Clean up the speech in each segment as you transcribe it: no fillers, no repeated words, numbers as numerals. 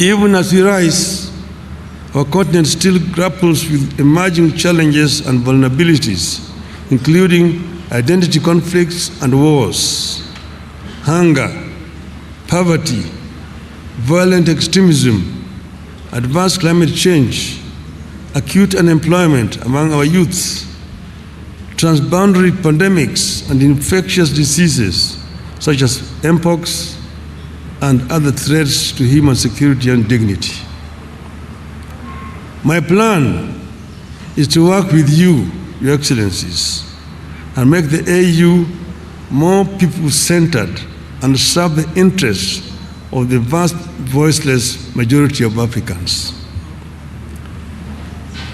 Even as we rise, our continent still grapples with emerging challenges and vulnerabilities, including identity conflicts and wars, hunger, poverty, violent extremism, adverse climate change, acute unemployment among our youth, transboundary pandemics and infectious diseases such as mpox and other threats to human security and dignity. My plan is to work with you, Your Excellencies, and make the AU more people-centered and serve the interests of the vast voiceless majority of Africans.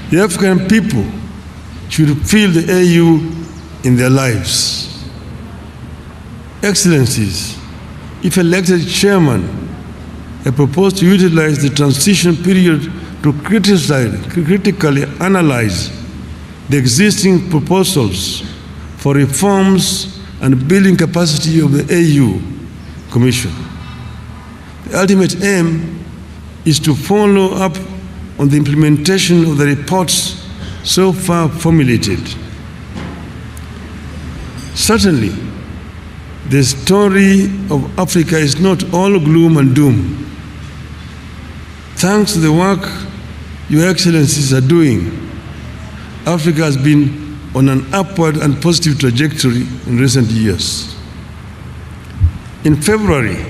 The African people should feel the AU in their lives. Excellencies, if elected chairman, I propose to utilize the transition period to critically analyze the existing proposals for reforms and building capacity of the AU Commission. The ultimate aim is to follow up on the implementation of the reports so far formulated. Certainly, the story of Africa is not all gloom and doom. Thanks to the work Your Excellencies are doing, Africa has been on an upward and positive trajectory in recent years. In February,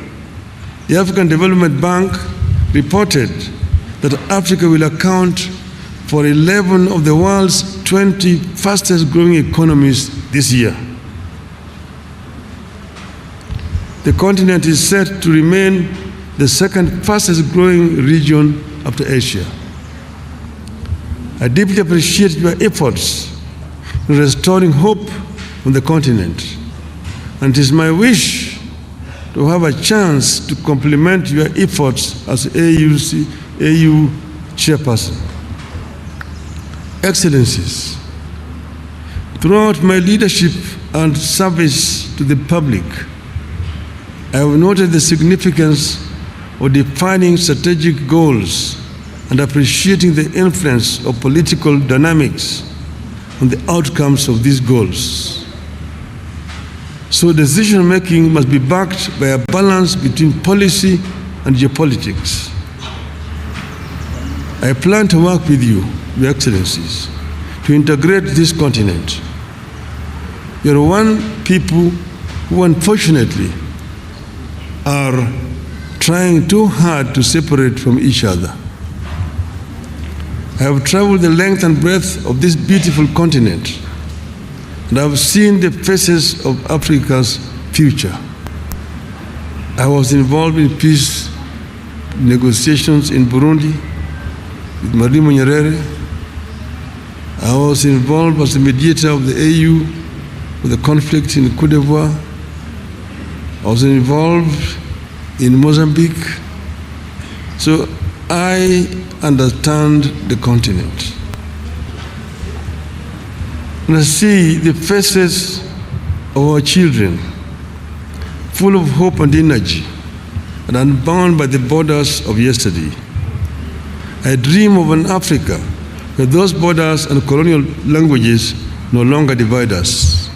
the African Development Bank reported that Africa will account for 11 of the world's 20 fastest growing economies this year. The continent is set to remain the second fastest growing region after Asia. I deeply appreciate your efforts in restoring hope on the continent, and it is my wish to have a chance to complement your efforts as AU chairperson. Excellencies, throughout my leadership and service to the public, I have noted the significance of defining strategic goals and appreciating the influence of political dynamics on the outcomes of these goals. So decision-making must be backed by a balance between policy and geopolitics. I plan to work with you, Your Excellencies, to integrate this continent. You're one people who unfortunately are trying too hard to separate from each other. I have traveled the length and breadth of this beautiful continent, and I have seen the faces of Africa's future. I was involved in peace negotiations in Burundi with Marimo Nyerere. I was involved as the mediator of the AU with the conflict in Côte d'Ivoire. I was involved in Mozambique. So I understand the continent. And I see the faces of our children, full of hope and energy, and unbound by the borders of yesterday. I dream of an Africa where those borders and colonial languages no longer divide us.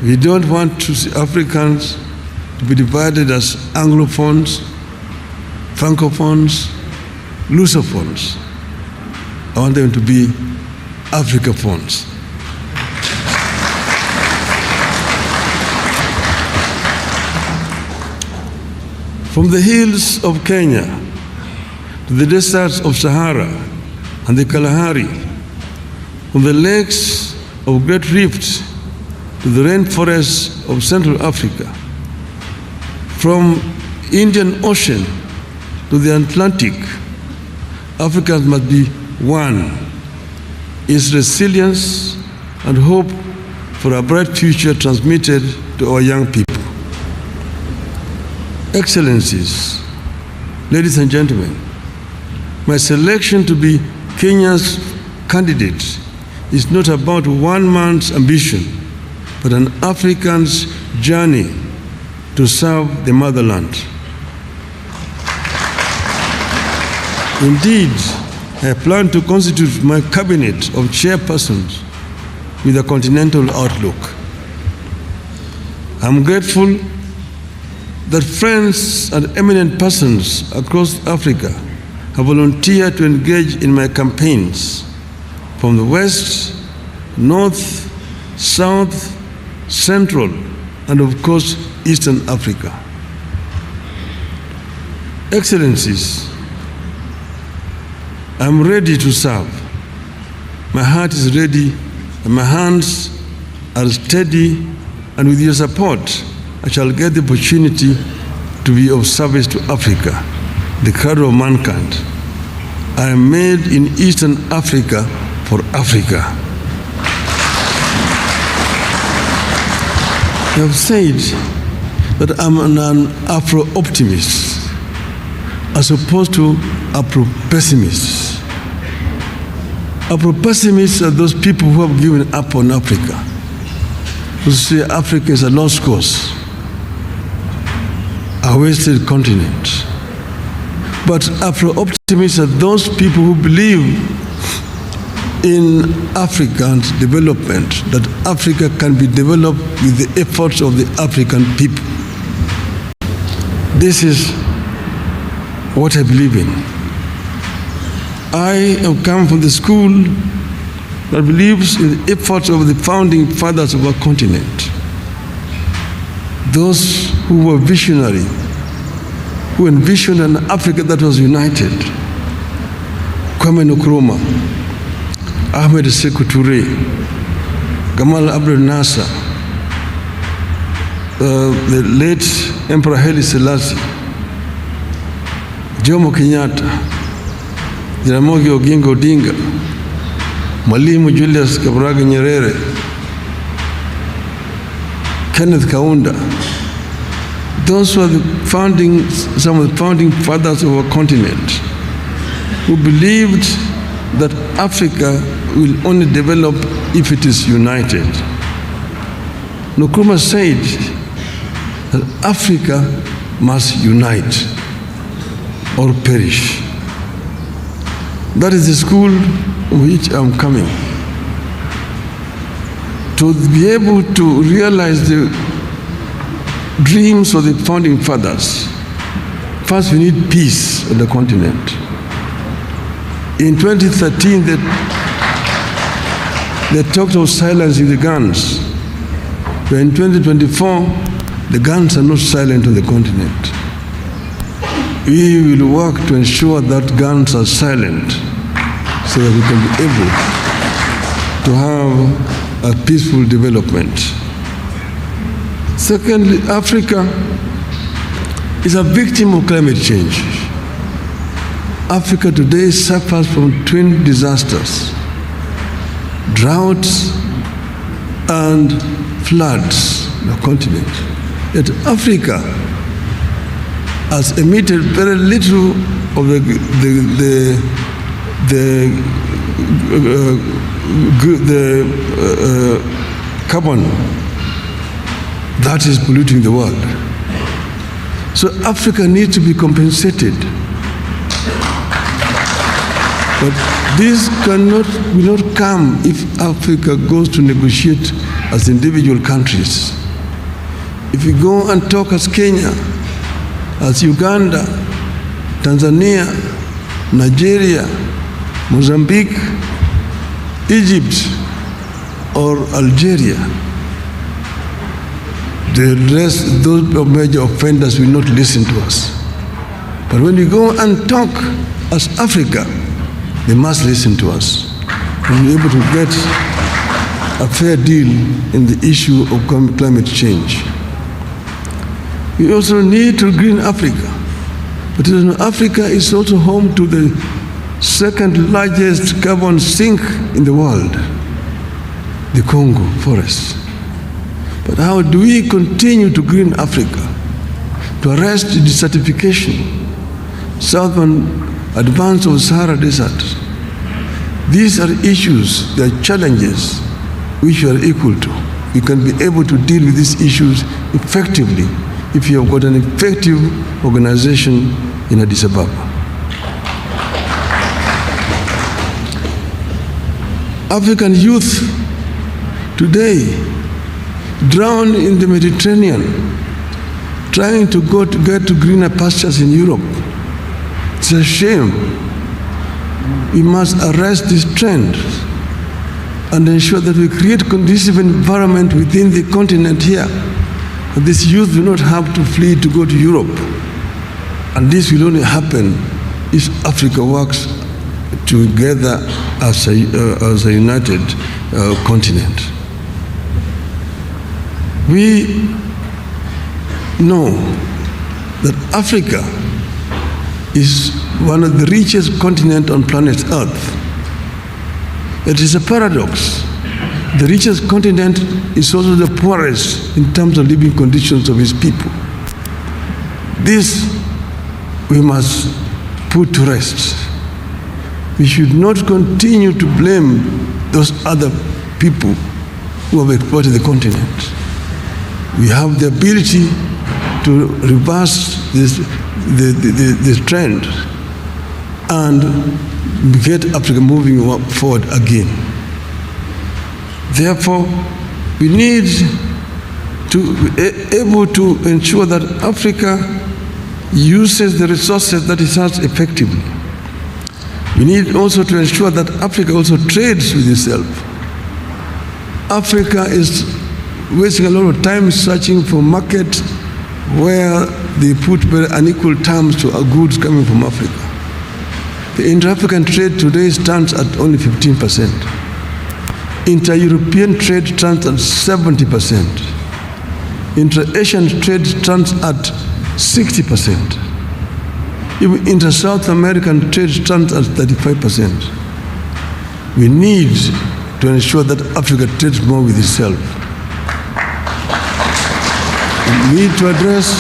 We don't want to see Africans to be divided as Anglophones, Francophones, Lusophones. I want them to be Africaphones. From the hills of Kenya to the deserts of Sahara and the Kalahari, from the lakes of Great Rift to the rainforests of Central Africa, from Indian Ocean to the Atlantic, Africans must be one. Its resilience and hope for a bright future transmitted to our young people. Excellencies, ladies and gentlemen, my selection to be Kenya's candidate is not about one man's ambition, but an African's journey to serve the motherland. Indeed, I plan to constitute my cabinet of chairpersons with a continental outlook. I'm grateful that friends and eminent persons across Africa have volunteered to engage in my campaigns from the West, North, South, Central, and of course, Eastern Africa. Excellencies, I'm ready to serve. My heart is ready and my hands are steady, and with your support, I shall get the opportunity to be of service to Africa, the cradle of mankind. I am made in Eastern Africa for Africa. I have said that I'm an Afro-optimist as opposed to Afro-pessimists. Afro-pessimists are those people who have given up on Africa, who say Africa is a lost cause, a wasted continent. But Afro-optimists are those people who believe in African development, that Africa can be developed with the efforts of the African people. This is what I believe in. I have come from the school that believes in the efforts of the founding fathers of our continent, those who were visionary, who envisioned an Africa that was united. Kwame Nkrumah, Ahmed Sekou Touré, Gamal Abdel Nasser, the late Emperor Haile Selassie, Jomo Kenyatta, Jaramogi Oginga Odinga, Mwalimu Julius Kambarage Nyerere, Kenneth Kaunda. Those were some of the founding fathers of our continent, who believed that Africa will only develop if it is united. Nkrumah said that Africa must unite or perish. That is the school in which I'm coming. To be able to realize the dreams of the founding fathers, first we need peace on the continent. In 2013, they talked of silencing the guns. But in 2024, the guns are not silent on the continent. We will work to ensure that guns are silent so that we can be able to have a peaceful development. Secondly, Africa is a victim of climate change. Africa today suffers from twin disasters: droughts and floods on the continent. Yet Africa has emitted very little of the carbon that is polluting the world. So Africa needs to be compensated. But this will not come if Africa goes to negotiate as individual countries. If we go and talk as Kenya, as Uganda, Tanzania, Nigeria, Mozambique, Egypt, or Algeria, the rest, those major offenders will not listen to us. But when we go and talk as Africa, they must listen to us and be able to get a fair deal in the issue of climate change. We also need to green Africa. But Africa is also home to the second largest carbon sink in the world, the Congo forest. But how do we continue to green Africa, to arrest the desertification, southern advance of Sahara Desert? These are issues, they are challenges which we are equal to. We can be able to deal with these issues effectively if you have got an effective organization in Addis Ababa. African youth today drown in the Mediterranean, trying to get to greener pastures in Europe. It's a shame. We must arrest this trend and ensure that we create a conducive environment within the continent here. And this youth do not have to flee to go to Europe. And this will only happen if Africa works together as a united continent. We know that Africa is one of the richest continents on planet Earth. It is a paradox. The richest continent is also the poorest in terms of living conditions of its people. This we must put to rest. We should not continue to blame those other people who have exploited the continent. We have the ability to reverse this trend and get Africa moving forward again. Therefore, we need to be able to ensure that Africa uses the resources that it has effectively. We need also to ensure that Africa also trades with itself. Africa is wasting a lot of time searching for markets where they put very unequal terms to goods coming from Africa. The inter-African trade today stands at only 15%. Inter-European trade stands at 70%. Inter-Asian trade stands at 60%. Even inter-South American trade stands at 35%. We need to ensure that Africa trades more with itself. We need to address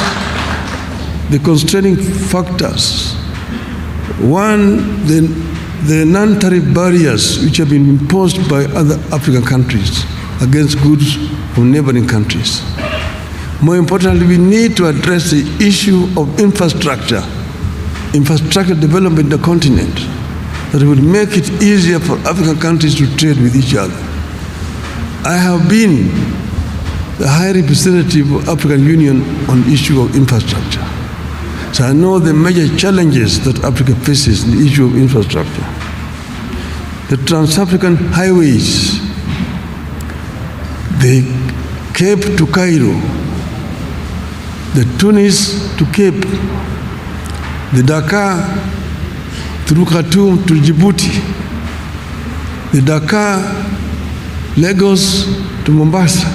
the constraining factors. One, the non-tariff barriers which have been imposed by other African countries against goods from neighboring countries. More importantly, we need to address the issue of infrastructure development in the continent that will make it easier for African countries to trade with each other. I have been the High Representative of African Union on the issue of infrastructure. So I know the major challenges that Africa faces in the issue of infrastructure. The trans-African highways, the Cape to Cairo, the Tunis to Cape, the Dakar through Khartoum to Djibouti, the Dakar, Lagos to Mombasa,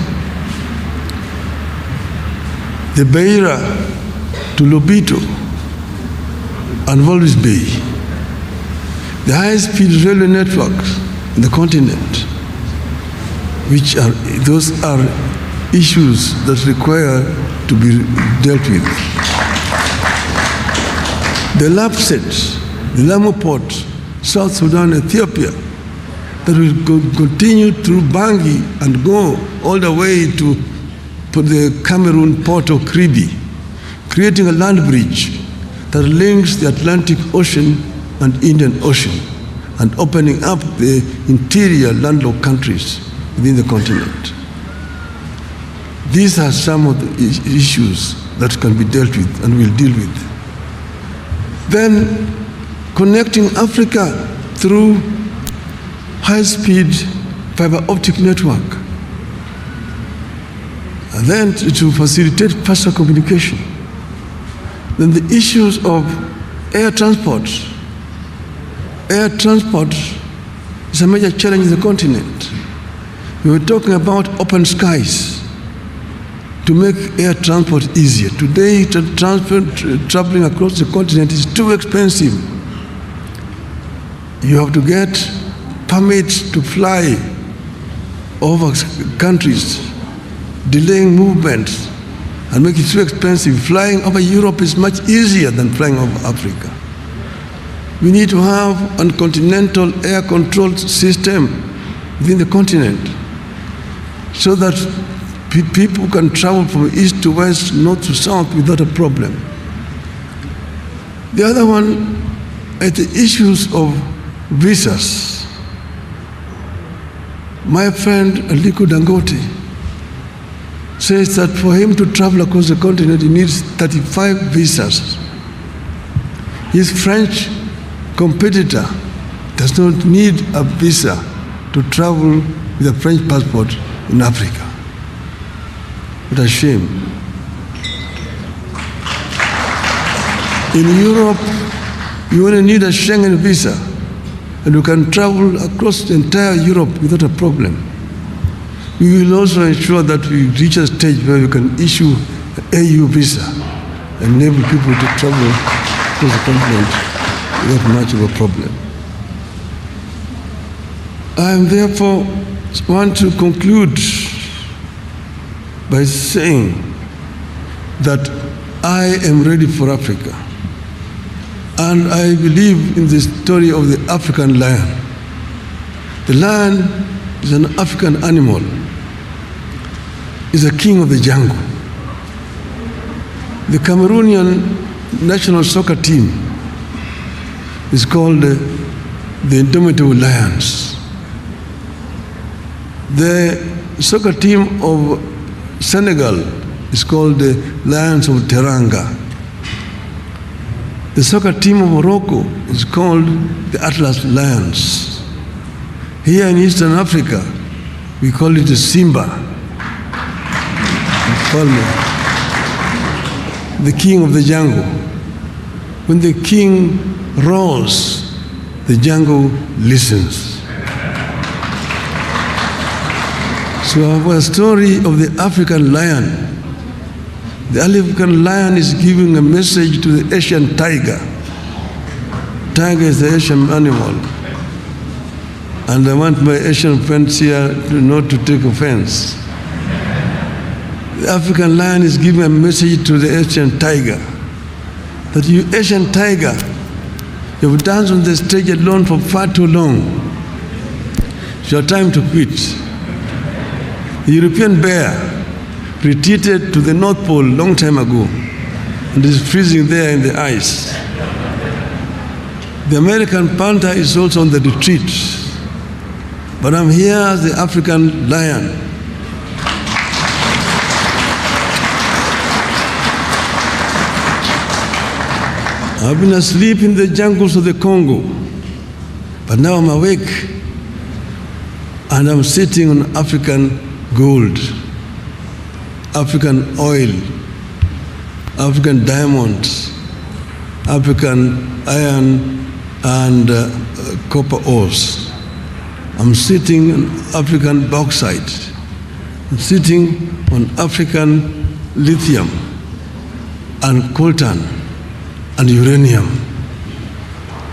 the Beira to Lobito and Walvis Bay, the high-speed railway networks in the continent, those are issues that require to be dealt with. The LAPSET, the Lamu Port, South Sudan, Ethiopia, that will continue through Bangui and go all the way to the Cameroon port of Kribi, creating a land bridge that links the Atlantic Ocean and Indian Ocean and opening up the interior landlocked countries within the continent. These are some of the issues that can be dealt with and will deal with. Then connecting Africa through high-speed fiber optic network. And then to facilitate faster communication. Then the issues of air transport. Air transport is a major challenge in the continent. We were talking about open skies to make air transport easier. Today, traveling across the continent is too expensive. You have to get permits to fly over countries, delaying movements, and make it too expensive. Flying over Europe is much easier than flying over Africa. We need to have a continental air control system within the continent so that people can travel from east to west, north to south without a problem. The other one is the issues of visas. My friend Aliko Dangote says that for him to travel across the continent, he needs 35 visas. His French competitor does not need a visa to travel with a French passport in Africa. What a shame. In Europe, you only need a Schengen visa, and you can travel across the entire Europe without a problem. We will also ensure that we reach a stage where we can issue an AU visa and enable people to travel across the continent without much of a problem. I therefore want to conclude by saying that I am ready for Africa. And I believe in the story of the African lion. The lion is an African animal. Is a king of the jungle. The Cameroonian national soccer team is called the Indomitable Lions. The soccer team of Senegal is called the Lions of Teranga. The soccer team of Morocco is called the Atlas Lions. Here in Eastern Africa, we call it the Simba. The king of the jungle. When the king roars, the jungle listens. So our story of the African lion. The African lion is giving a message to the Asian tiger. Tiger is the Asian animal. And I want my Asian friends here not to take offense. The African lion is giving a message to the Asian tiger that you Asian tiger, you've danced on the stage alone for far too long. It's your time to quit. The European bear retreated to the North Pole long time ago and is freezing there in the ice. The American panther is also on the retreat. But I'm here as the African lion. I've been asleep in the jungles of the Congo, but now I'm awake and I'm sitting on African gold, African oil, African diamonds, African iron and copper ores. I'm sitting on African bauxite. I'm sitting on African lithium and coltan and uranium.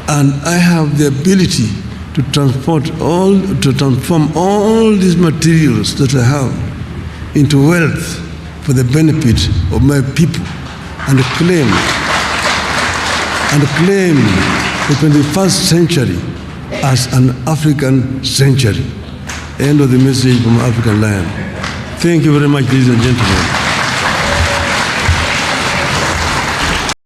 And I have the ability to transform all these materials that I have into wealth for the benefit of my people and claim the 21st century as an African century. End of the message from African Lion. Thank you very much, ladies and gentlemen.